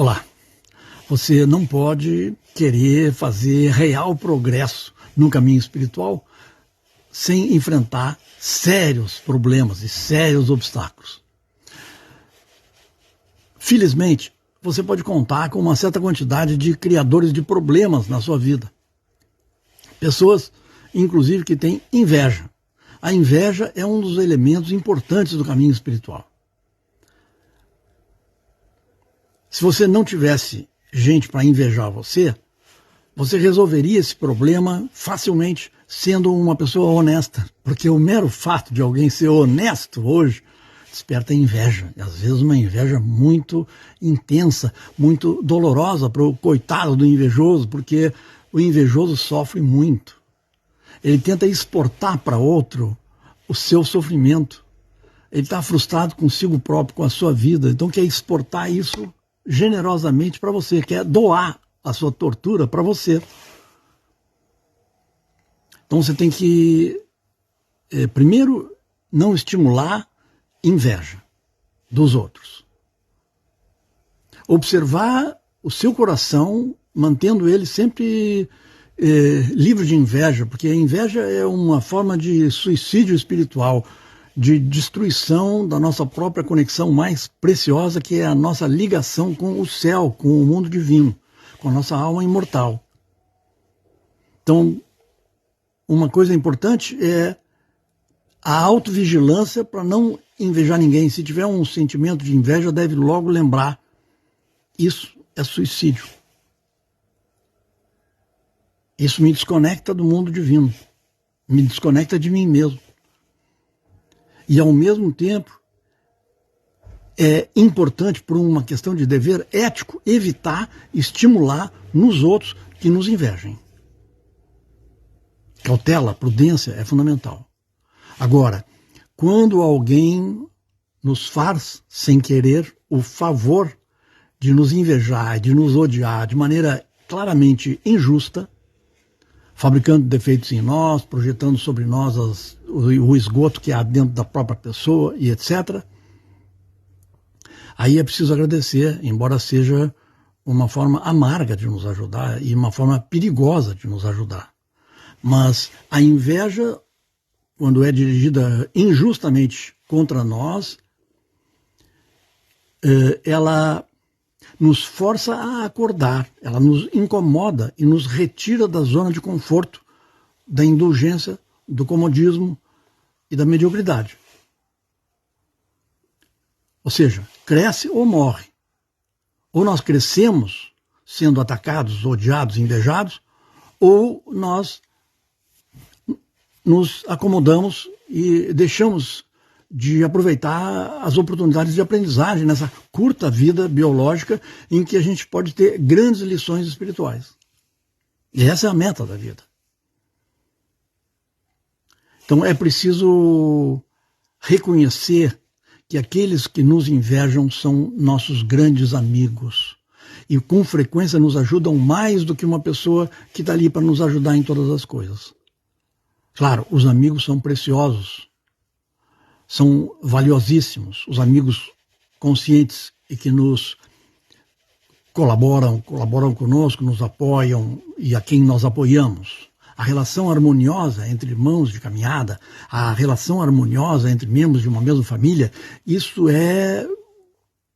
Olá, você não pode querer fazer real progresso no caminho espiritual sem enfrentar sérios problemas e sérios obstáculos. Felizmente, você pode contar com uma certa quantidade de criadores de problemas na sua vida. Pessoas, inclusive, que têm inveja. A inveja é um dos elementos importantes do caminho espiritual. Se você não tivesse gente para invejar você, você resolveria esse problema facilmente sendo uma pessoa honesta. Porque o mero fato de alguém ser honesto hoje desperta inveja. E às vezes uma inveja muito intensa, muito dolorosa para o coitado do invejoso, porque o invejoso sofre muito. Ele tenta exportar para outro o seu sofrimento. Ele está frustrado consigo próprio, com a sua vida, então quer exportar isso generosamente para você, quer doar a sua tortura para você. Então você tem que, primeiro, não estimular inveja dos outros. Observar o seu coração, mantendo ele sempre livre de inveja, porque a inveja é uma forma de suicídio espiritual, de destruição da nossa própria conexão mais preciosa, que é a nossa ligação com o céu, com o mundo divino, com a nossa alma imortal. Então, uma coisa importante é a autovigilância para não invejar ninguém. Se tiver um sentimento de inveja, deve logo lembrar: isso é suicídio. Isso me desconecta do mundo divino, me desconecta de mim mesmo. E, ao mesmo tempo, é importante, por uma questão de dever ético, evitar estimular nos outros que nos invejem. Cautela, prudência é fundamental. Agora, quando alguém nos faz, sem querer, o favor de nos invejar, de nos odiar de maneira claramente injusta, fabricando defeitos em nós, projetando sobre nós o esgoto que há dentro da própria pessoa e etc. Aí é preciso agradecer, embora seja uma forma amarga de nos ajudar e uma forma perigosa de nos ajudar. Mas a inveja, quando é dirigida injustamente contra nós, ela nos força a acordar, ela nos incomoda e nos retira da zona de conforto, da indulgência, do comodismo e da mediocridade. Ou seja, cresce ou morre. Ou nós crescemos sendo atacados, odiados, invejados, ou nós nos acomodamos e deixamos de aproveitar as oportunidades de aprendizagem nessa curta vida biológica em que a gente pode ter grandes lições espirituais. E essa é a meta da vida. Então é preciso reconhecer que aqueles que nos invejam são nossos grandes amigos e com frequência nos ajudam mais do que uma pessoa que está ali para nos ajudar em todas as coisas. Claro, os amigos são preciosos, são valiosíssimos, os amigos conscientes e que nos colaboram conosco, nos apoiam e a quem nós apoiamos. A relação harmoniosa entre irmãos de caminhada, a relação harmoniosa entre membros de uma mesma família, isso é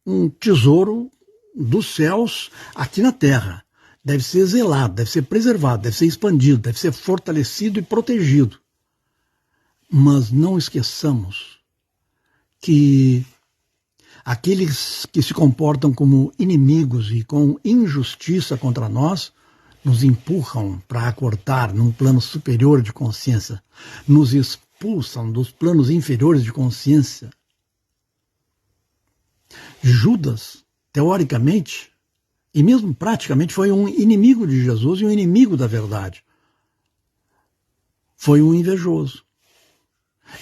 um tesouro dos céus aqui na Terra. Deve ser zelado, deve ser preservado, deve ser expandido, deve ser fortalecido e protegido. Mas não esqueçamos que aqueles que se comportam como inimigos e com injustiça contra nós nos empurram para acordar num plano superior de consciência, nos expulsam dos planos inferiores de consciência. Judas, teoricamente, e mesmo praticamente, foi um inimigo de Jesus e um inimigo da verdade. Foi um invejoso.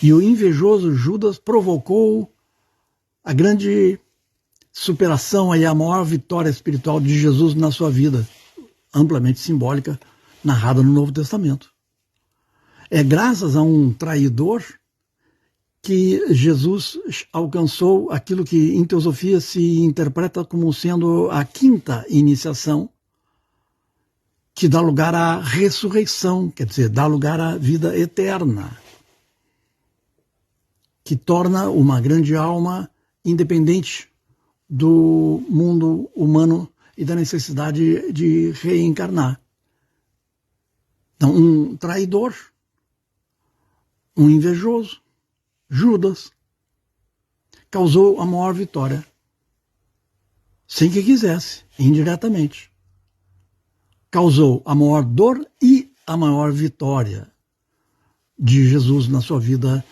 E o invejoso Judas provocou a grande superação e a maior vitória espiritual de Jesus na sua vida, amplamente simbólica, narrada no Novo Testamento. É graças a um traidor que Jesus alcançou aquilo que em teosofia se interpreta como sendo a quinta iniciação, que dá lugar à ressurreição, quer dizer, dá lugar à vida eterna, que torna uma grande alma independente do mundo humano e da necessidade de reencarnar. Então, um traidor, um invejoso, Judas, causou a maior vitória, sem que quisesse, indiretamente. Causou a maior dor e a maior vitória de Jesus na sua vida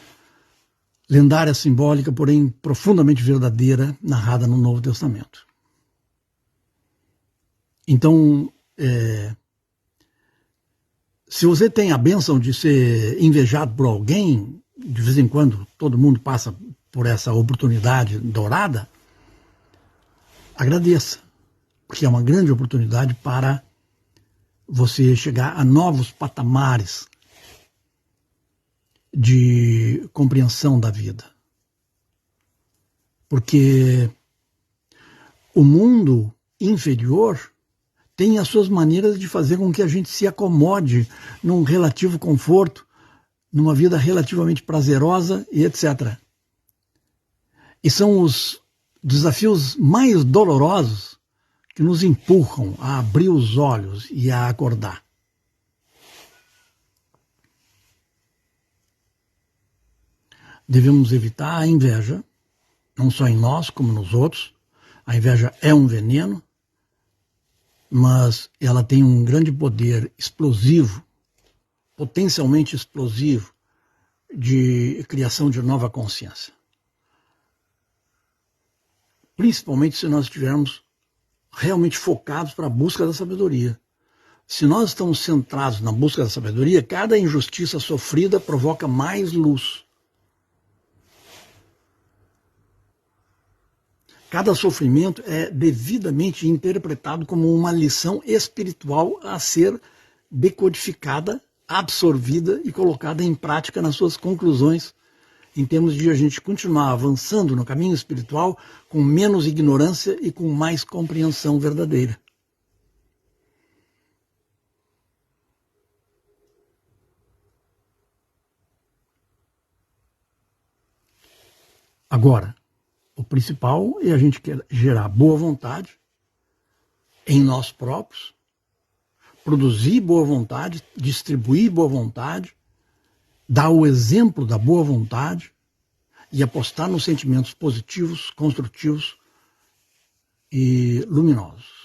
lendária, simbólica, porém profundamente verdadeira, narrada no Novo Testamento. Então, se você tem a bênção de ser invejado por alguém, de vez em quando todo mundo passa por essa oportunidade dourada, agradeça, porque é uma grande oportunidade para você chegar a novos patamares de compreensão da vida. Porque o mundo inferior tem as suas maneiras de fazer com que a gente se acomode num relativo conforto, numa vida relativamente prazerosa e etc. E são os desafios mais dolorosos que nos empurram a abrir os olhos e a acordar. Devemos evitar a inveja, não só em nós, como nos outros. A inveja é um veneno, mas ela tem um grande poder explosivo, potencialmente explosivo, de criação de nova consciência. Principalmente se nós estivermos realmente focados para a busca da sabedoria. Se nós estamos centrados na busca da sabedoria, cada injustiça sofrida provoca mais luz. Cada sofrimento é devidamente interpretado como uma lição espiritual a ser decodificada, absorvida e colocada em prática nas suas conclusões, em termos de a gente continuar avançando no caminho espiritual com menos ignorância e com mais compreensão verdadeira. Agora, o principal é a gente gerar boa vontade em nós próprios, produzir boa vontade, distribuir boa vontade, dar o exemplo da boa vontade e apostar nos sentimentos positivos, construtivos e luminosos.